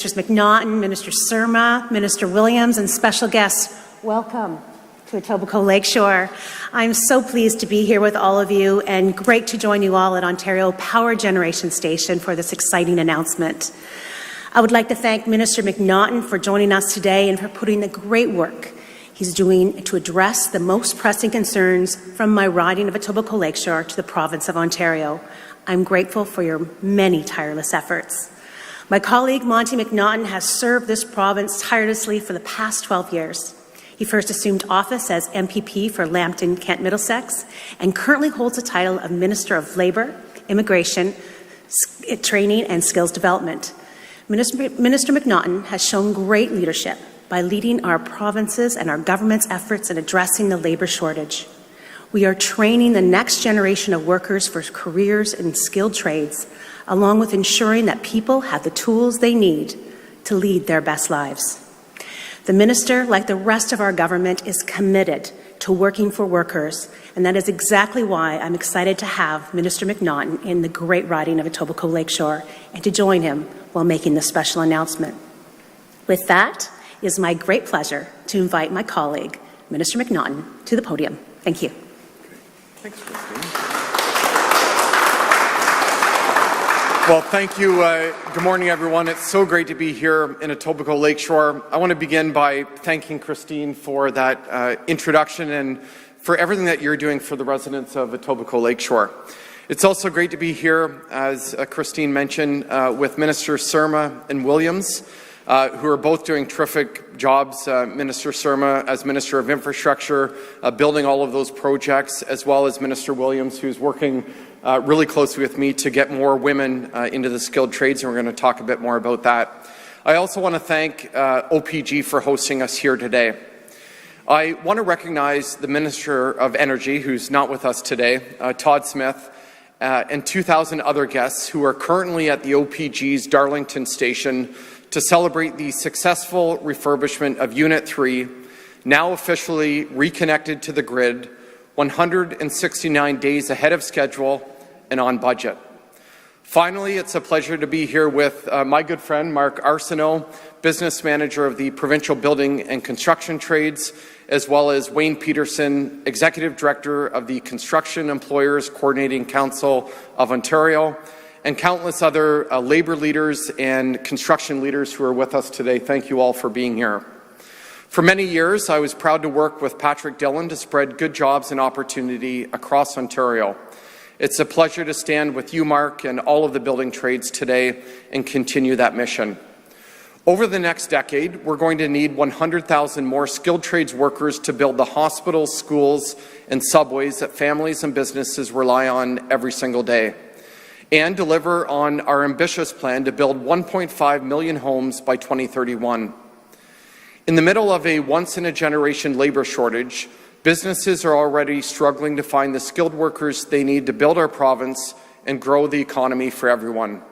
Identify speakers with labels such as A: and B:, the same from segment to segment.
A: Ministers McNaughton, Minister Surma, Minister Williams, and special guests, welcome to Etobicoke Lakeshore. I'm so pleased to be here with all of you and great to join you all at Ontario Power Generation Station for this exciting announcement. I would like to thank Minister McNaughton for joining us today and for putting the great work he's doing to address the most pressing concerns from my riding of Etobicoke Lakeshore to the province of Ontario. I'm grateful for your many tireless efforts. My colleague Monte McNaughton has served this province tirelessly for the past 12 years. He first assumed office as MPP for Lambton, Kent, Middlesex, and currently holds the title of Minister of Labour, Immigration, Training and Skills Development. Minister McNaughton has shown great leadership by leading our provinces and our government's efforts in addressing the labour shortage. We are training the next generation of workers for careers in skilled trades, along with ensuring that people have the tools they need to lead their best lives. The Minister, like the rest of our government, is committed to working for workers, and that is exactly why I'm excited to have Minister McNaughton in the great riding of Etobicoke Lakeshore and to join him while making this special announcement. With that, it is my great pleasure to invite my colleague, Minister McNaughton, to the podium. Thank you.
B: Thanks, Christine. Well, thank you. Good morning, everyone. It's so great to be here in Etobicoke Lakeshore. I want to begin by thanking Christine for that introduction and for everything that you're doing for the residents of Etobicoke Lakeshore. It's also great to be here, as Christine mentioned, with Minister Surma and Williams, who are both doing terrific jobs. Minister Surma as Minister of Infrastructure, building all of those projects, as well as Minister Williams, who's working really closely with me to get more women into the skilled trades, and we're going to talk a bit more about that. I also want to thank OPG for hosting us here today. I want to recognize the Minister of Energy, who's not with us today, Todd Smith, and 2,000 other guests who are currently at the OPG's Darlington station to celebrate the successful refurbishment of Unit 3, now officially reconnected to the grid, 169 days ahead of schedule and on budget. Finally, it's a pleasure to be here with my good friend Mark Arsenault, Business Manager of the Provincial Building and Construction Trades, as well as Wayne Peterson, Executive Director of the Construction Employers Coordinating Council of Ontario, and countless other labour leaders and construction leaders who are with us today. Thank you all for being here. For many years, I was proud to work with Patrick Dillon to spread good jobs and opportunity across Ontario. It's a pleasure to stand with you, Mark, and all of the building trades today and continue that mission. Over the next decade, we're going to need 100,000 more skilled trades workers to build the hospitals, schools, and subways that families and businesses rely on every single day, and deliver on our ambitious plan to build 1.5 million homes by 2031. In the middle of a once-in-a-generation labour shortage, businesses are already struggling to find the skilled workers they need to build our province and grow the economy for everyone.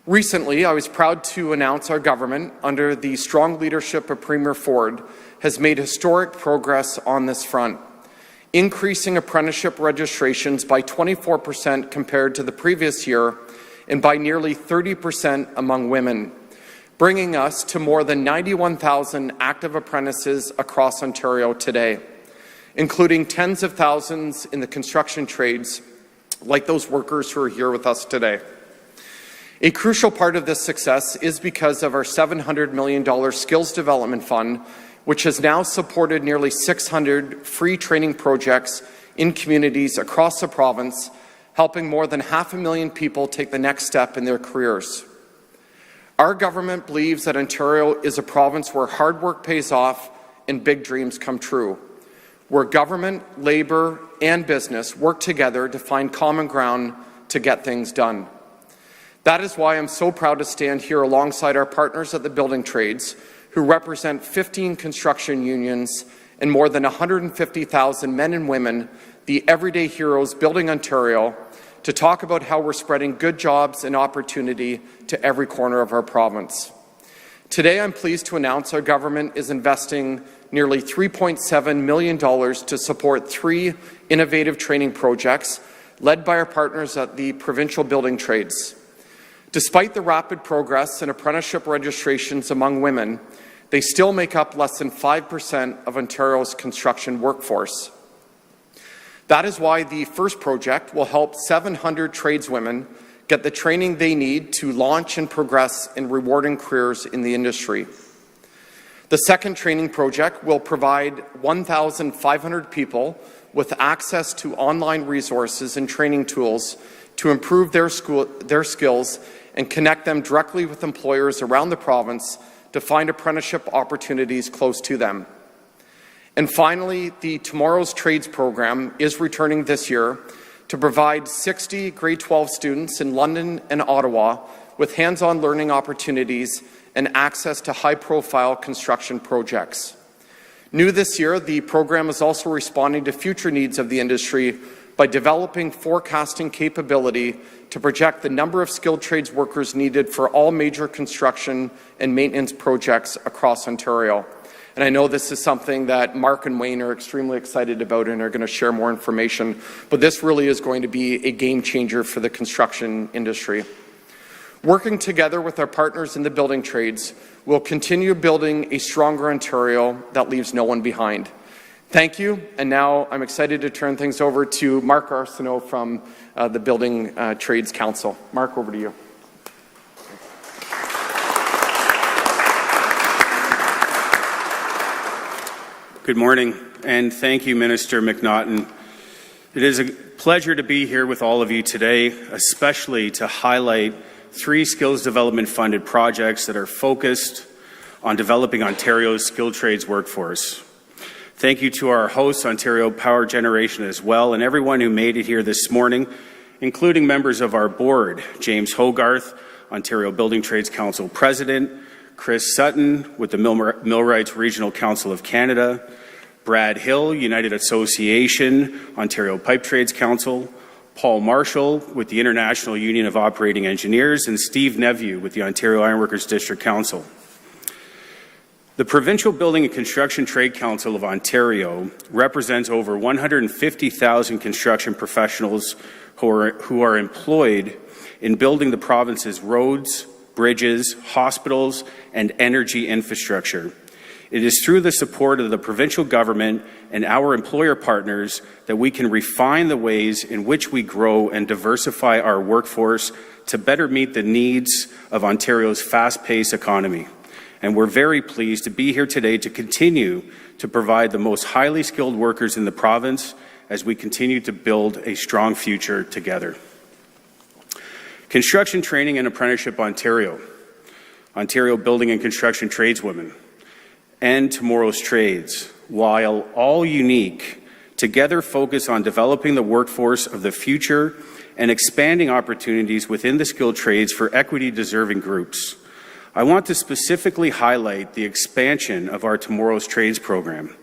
B: Recently, I was proud to announce our government, under the strong leadership of Premier Ford, has made historic progress on this front, increasing apprenticeship registrations by 24% compared to the previous year and by nearly 30% among women, bringing us to more than 91,000 active apprentices across Ontario today, including tens of thousands in the construction trades, like those workers who are here with us today. A crucial part of this success is because of our $700 million Skills Development Fund, which has now supported nearly 600 free training projects in communities across the province, helping more than 500,000 people take the next step in their careers. Our government believes that Ontario is a province where hard work pays off and big dreams come true, where government, labour, and business work together to find common ground to get things done. That is why I'm so proud to stand here alongside our partners at the building trades, who represent 15 construction unions and more than 150,000 men and women, the everyday heroes building Ontario, to talk about how we're spreading good jobs and opportunity to every corner of our province. Today, I'm pleased to announce our government is investing nearly $3.7 million to support 3 innovative training projects led by our partners at the Provincial Building Trades. Despite the rapid progress in apprenticeship registrations among women, they still make up less than 5% of Ontario's construction workforce. That is why the first project will help 700 tradeswomen get the training they need to launch and progress in rewarding careers in the industry. The second training project will provide 1,500 people with access to online resources and training tools to improve their skills and connect them directly with employers around the province to find apprenticeship opportunities close to them. And finally, the Tomorrow's Trades program is returning this year to provide 60 grade 12 students in London and Ottawa with hands-on learning opportunities and access to high-profile construction projects. New this year, the program is also responding to future needs of the industry by developing forecasting capability to project the number of skilled trades workers needed for all major construction and maintenance projects across Ontario. And I know this is something that Mark and Wayne are extremely excited about and are going to share more information, but this really is going to be a game changer for the construction industry. Working together with our partners in the building trades, we'll continue building a stronger Ontario that leaves no one behind. Thank you, and now I'm excited to turn things over to Mark Arsenault from the Building Trades Council. Mark, over to you.
C: Good morning, and thank you, Minister McNaughton. It is a pleasure to be here with all of you today, especially to highlight 3 skills development funded projects that are focused on developing Ontario's skilled trades workforce. Thank you to our hosts, Ontario Power Generation as well, and everyone who made it here this morning, including members of our board, James Hogarth, Ontario Building Trades Council President, Chris Sutton with the Millwrights Regional Council of Canada, Brad Hill, United Association, Ontario Pipe Trades Council, Paul Marshall with the International Union of Operating Engineers, and Steve Neveu with the Ontario Ironworkers District Council. The Provincial Building and Construction Trade Council of Ontario represents over 150,000 construction professionals who are employed in building the province's roads, bridges, hospitals, and energy infrastructure. It is through the support of the provincial government and our employer partners that we can refine the ways in which we grow and diversify our workforce to better meet the needs of Ontario's fast-paced economy. And we're very pleased to be here today to continue to provide the most highly skilled workers in the province as we continue to build a strong future together. Construction Training and Apprenticeship Ontario, Ontario Building and Construction Tradeswomen, and Tomorrow's Trades, while all unique, together focus on developing the workforce of the future and expanding opportunities within the skilled trades for equity-deserving groups. I want to specifically highlight the expansion of our Tomorrow's Trades program.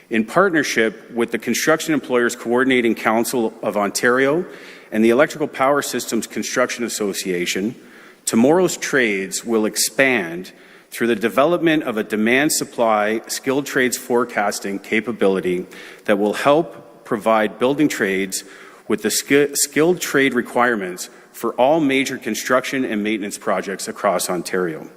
C: In partnership with the Construction Employers Coordinating Council of Ontario and the Electrical Power Systems Construction Association, Tomorrow's Trades will expand through the development of a demand-supply skilled trades forecasting capability that will help provide building trades with the skilled trade requirements for all major construction and maintenance projects across Ontario.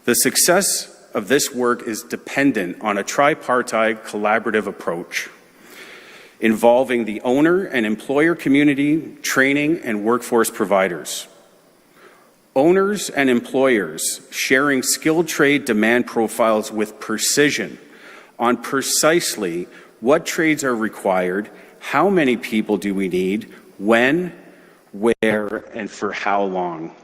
C: The success of this work is dependent on a tripartite collaborative approach involving the owner and employer community, training, and workforce providers. Owners and employers sharing skilled trade demand profiles with precision on precisely what trades are required, how many people do we need, when, where, and for how long.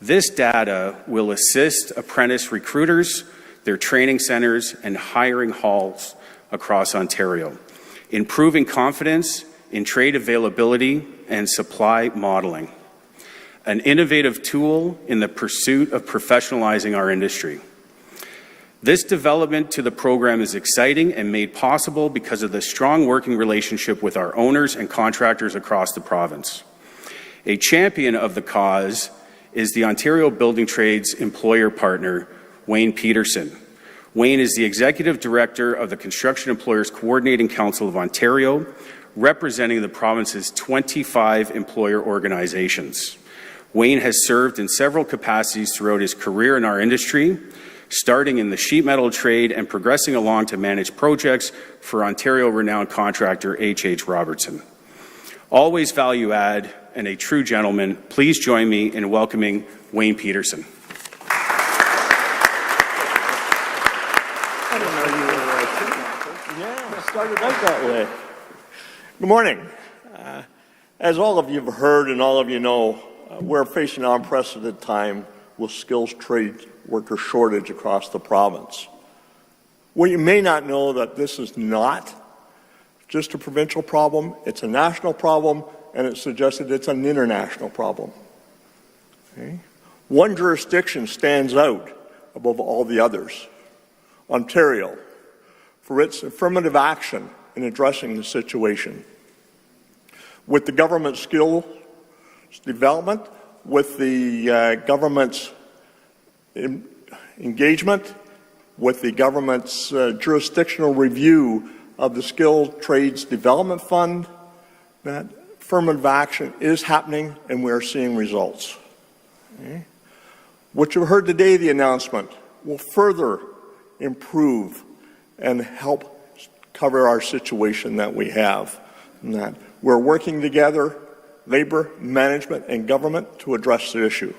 C: This data will assist apprentice recruiters, their training centres, and hiring halls across Ontario, improving confidence in trade availability and supply modelling, an innovative tool in the pursuit of professionalizing our industry. This development to the program is exciting and made possible because of the strong working relationship with our owners and contractors across the province. A champion of the cause is the Ontario Building Trades employer partner, Wayne Peterson. Wayne is the Executive Director of the Construction Employers Coordinating Council of Ontario, representing the province's 25 employer organizations. Wayne has served in several capacities throughout his career in our industry, starting in the sheet metal trade and progressing along to manage projects for Ontario-renowned contractor H.H. Robertson. Always value add and a true gentleman, please join me in welcoming Wayne Peterson.
D: Started out that way. Good morning. As all of you have heard and all of you know, we're facing an unprecedented time with skills trade worker shortage across the province. Well, you may not know that this is not just a provincial problem, it's a national problem, and it's suggested it's an international problem. Okay? One jurisdiction stands out above all the others, Ontario, for its affirmative action in addressing the situation. With the government skills development, with the government's engagement, with the government's jurisdictional review of the Skilled Trades Development Fund, that affirmative action is happening and we are seeing results. Okay? What you heard today, the announcement, will further improve and help cover our situation that we have. And that we're working together, labor, management, and government to address the issue.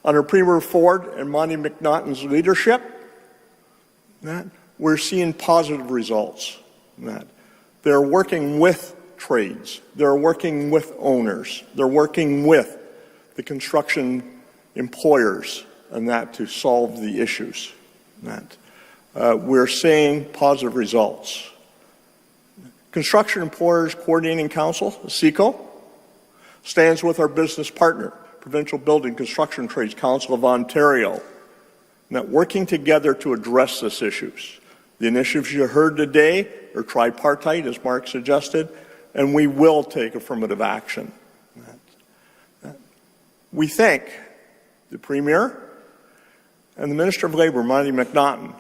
D: Under Premier Ford and Monte McNaughton's leadership, that we're seeing positive results. That they're working with trades, they're working with owners, they're working with the construction employers, and that to solve the issues. That we're seeing positive results. Construction Employers Coordinating Council, CECO, stands with our business partner, Provincial Building Construction Trades Council of Ontario, that working together to address these issues. The initiatives you heard today are tripartite, as Mark suggested, and we will take affirmative action. We thank the Premier and the Minister of Labour, Monte McNaughton,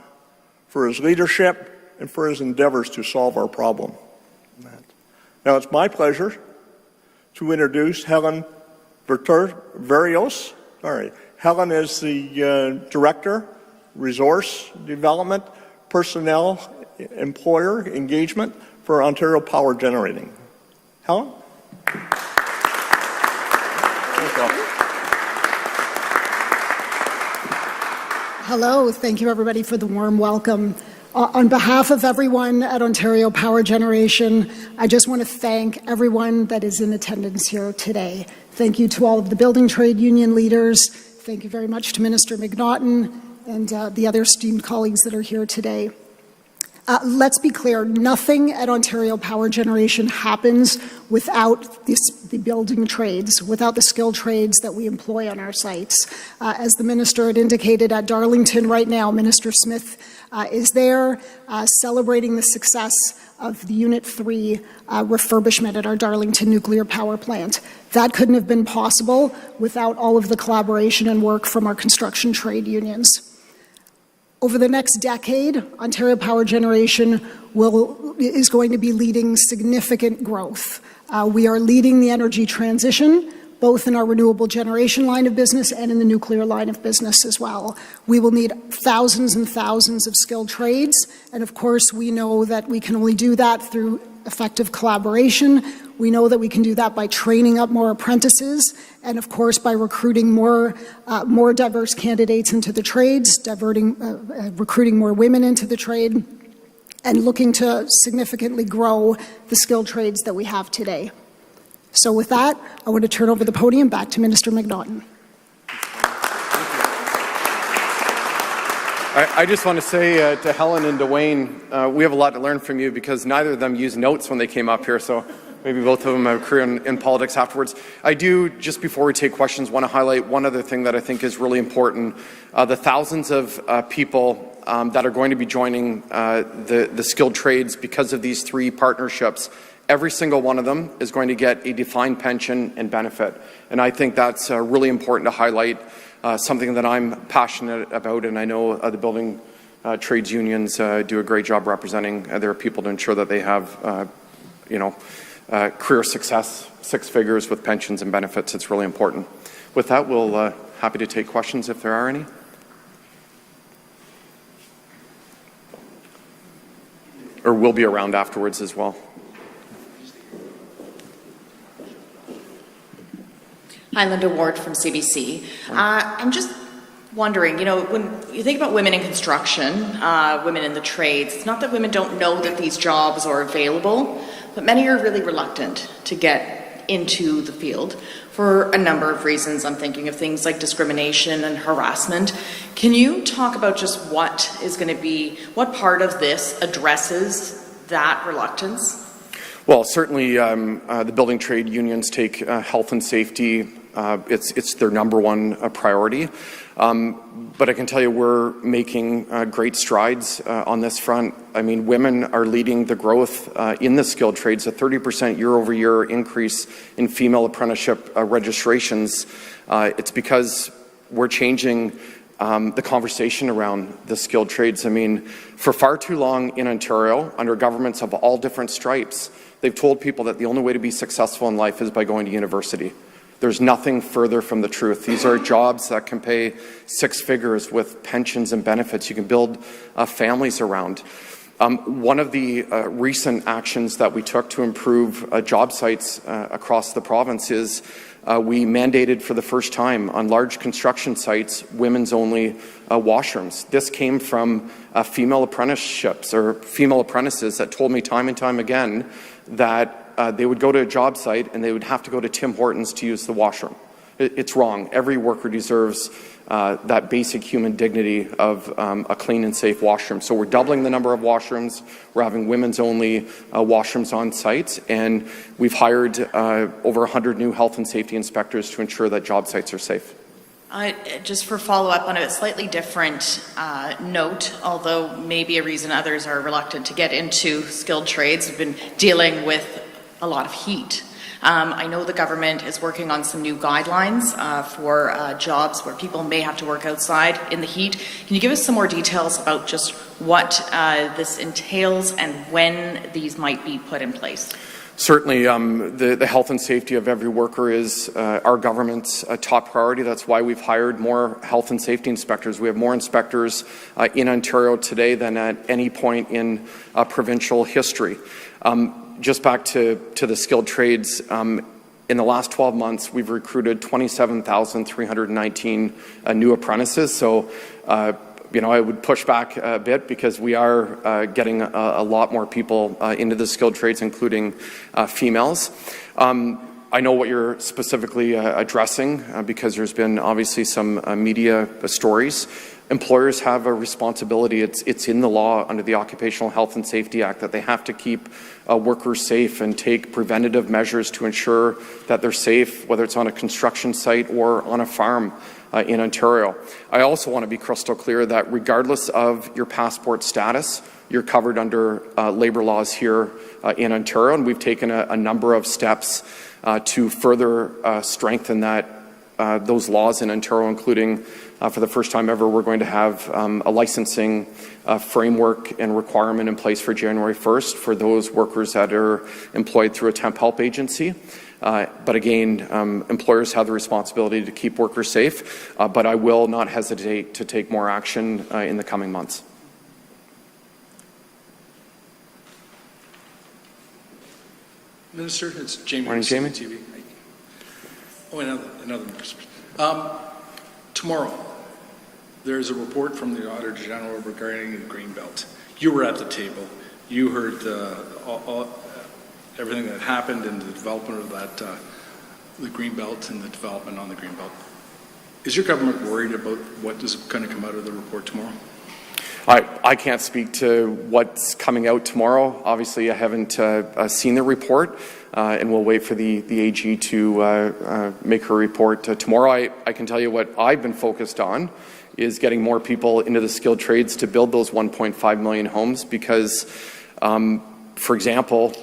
D: for his leadership and for his endeavours to solve our problem. Now it's my pleasure to introduce Helen Verrios. Helen is the Director, Resource Development, Personnel, Employer Engagement for Ontario Power Generating. Helen?
E: Hello, thank you everybody for the warm welcome. On behalf of everyone at Ontario Power Generation, I just want to thank everyone that is in attendance here today. Thank you to all of the building trade union leaders. Thank you very much to Minister McNaughton and the other esteemed colleagues that are here today. Let's be clear, nothing at Ontario Power Generation happens without the building trades, without the skilled trades that we employ on our sites. As the Minister had indicated at Darlington right now, Minister Smith is there celebrating the success of the Unit 3 refurbishment at our Darlington nuclear power plant. That couldn't have been possible without all of the collaboration and work from our construction trade unions. Over the next decade, Ontario Power Generation is going to be leading significant growth. We are leading the energy transition, both in our renewable generation line of business and in the nuclear line of business as well. We will need thousands and thousands of skilled trades, and of course we know that we can only do that through effective collaboration. We know that we can do that by training up more apprentices, and of course by recruiting more diverse candidates into the trades, recruiting more women into the trade, and looking to significantly grow the skilled trades that we have today. So with that, I want to turn over the podium back to Minister McNaughton.
B: I just want to say to Helen and to Wayne, we have a lot to learn from you because neither of them used notes when they came up here, so maybe both of them have a career in politics afterwards. I do, just before we take questions, want to highlight one other thing that I think is really important. The thousands of people that are going to be joining the skilled trades because of these three partnerships. Every single one of them is going to get a defined pension and benefit. And I think that's really important to highlight, something that I'm passionate about, and I know the building trades unions do a great job representing their people to ensure that they have, career success, 6 figures with pensions and benefits. It's really important. With that, we'll happy to take questions if there are any. Or we'll be around afterwards as well.
F: Hi, Linda Ward from CBC. I'm just wondering, when you think about women in construction, women in the trades, it's not that women don't know that these jobs are available, but many are really reluctant to get into the field for a number of reasons. I'm thinking of things like discrimination and harassment. Can you talk about just what part of this addresses that reluctance?
B: Well, certainly the building trade unions take health and safety. It's their number one priority. But I can tell you we're making great strides on this front. I mean, women are leading the growth in the skilled trades, a 30% year-over-year increase in female apprenticeship registrations. It's because we're changing the conversation around the skilled trades. I mean, for far too long in Ontario, under governments of all different stripes, they've told people that the only way to be successful in life is by going to university. There's nothing further from the truth. These are jobs that can pay 6 figures with pensions and benefits. You can build families around. One of the recent actions that we took to improve job sites across the province is we mandated for the first time on large construction sites women's only washrooms. This came from female apprenticeships or female apprentices that told me time and time again that they would go to a job site and they would have to go to Tim Hortons to use the washroom. It's wrong. Every worker deserves that basic human dignity of a clean and safe washroom. So we're doubling the number of washrooms. We're having women's only washrooms on site, and we've hired over 100 new health and safety inspectors to ensure that job sites are safe.
F: Just for follow-up on a slightly different note, although maybe a reason others are reluctant to get into skilled trades, have been dealing with a lot of heat. I know the government is working on some new guidelines for jobs where people may have to work outside in the heat. Can you give us some more details about just what this entails and when these might be put in place?
B: Certainly, the health and safety of every worker is our government's top priority. That's why we've hired more health and safety inspectors. We have more inspectors in Ontario today than at any point in provincial history. Just back to the skilled trades, in the last 12 months, we've recruited 27,319 new apprentices. So, I would push back a bit because we are getting a lot more people into the skilled trades, including females. I know what you're specifically addressing because there's been obviously some media stories. Employers have a responsibility. It's in the law under the Occupational Health and Safety Act that they have to keep workers safe and take preventative measures to ensure that they're safe, whether it's on a construction site or on a farm in Ontario. I also want to be crystal clear that regardless of your passport status, you're covered under labour laws here in Ontario, and we've taken a number of steps to further strengthen those laws in Ontario, including for the first time ever, we're going to have a licensing framework and requirement in place for January 1st for those workers that are employed through a temp help agency. But again, employers have the responsibility to keep workers safe, but I will not hesitate to take more action in the coming months.
G: Minister, it's Jamie.
B: Morning, Jamie.
G: TV. Oh, another minister. Tomorrow, there's a report from the Auditor General regarding the Greenbelt. You were at the table. You heard everything that happened in the development of the Greenbelt and the development on the Greenbelt. Is your government worried about what is going to come out of the report tomorrow?
B: I can't speak to what's coming out tomorrow. Obviously, I haven't seen the report, and we'll wait for the AG to make her report tomorrow. I can tell you what I've been focused on is getting more people into the skilled trades to build those 1.5 million homes because, for example,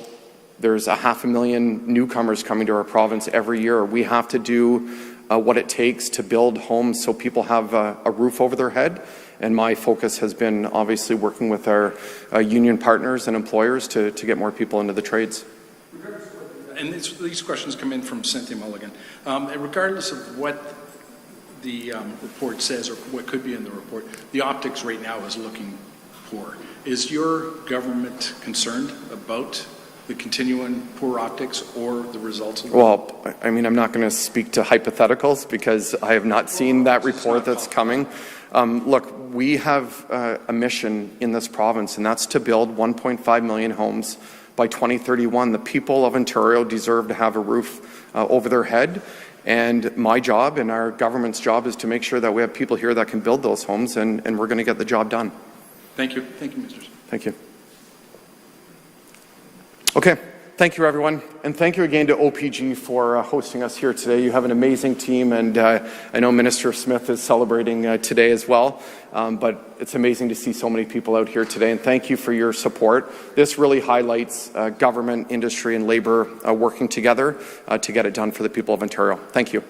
B: there's 500,000 newcomers coming to our province every year. We have to do what it takes to build homes so people have a roof over their head. And my focus has been obviously working with our union partners and employers to get more people into the trades.
H: Regardless of what
G: and these questions come in from Cynthia Mulligan. And regardless of what the report says or what could be in the report, the optics right now is looking poor. Is your government concerned about the continuing poor optics or the results of
B: Well, I mean, I'm not going to speak to hypotheticals because I have not seen that report that's coming. Look, we have a mission in this province, and that's to build 1.5 million homes by 2031. The people of Ontario deserve to have a roof over their head. And my job and our government's job is to make sure that we have people here that can build those homes, and we're going to get the job done.
G: Thank you. Thank you, Mr.
B: Thank you. Okay. Thank you, everyone. And thank you again to OPG for hosting us here today. You have an amazing team, and I know Minister Smith is celebrating today as well. But it's amazing to see so many people out here today, and thank you for your support. This really highlights government, industry, and labour working together to get it done for the people of Ontario. Thank you.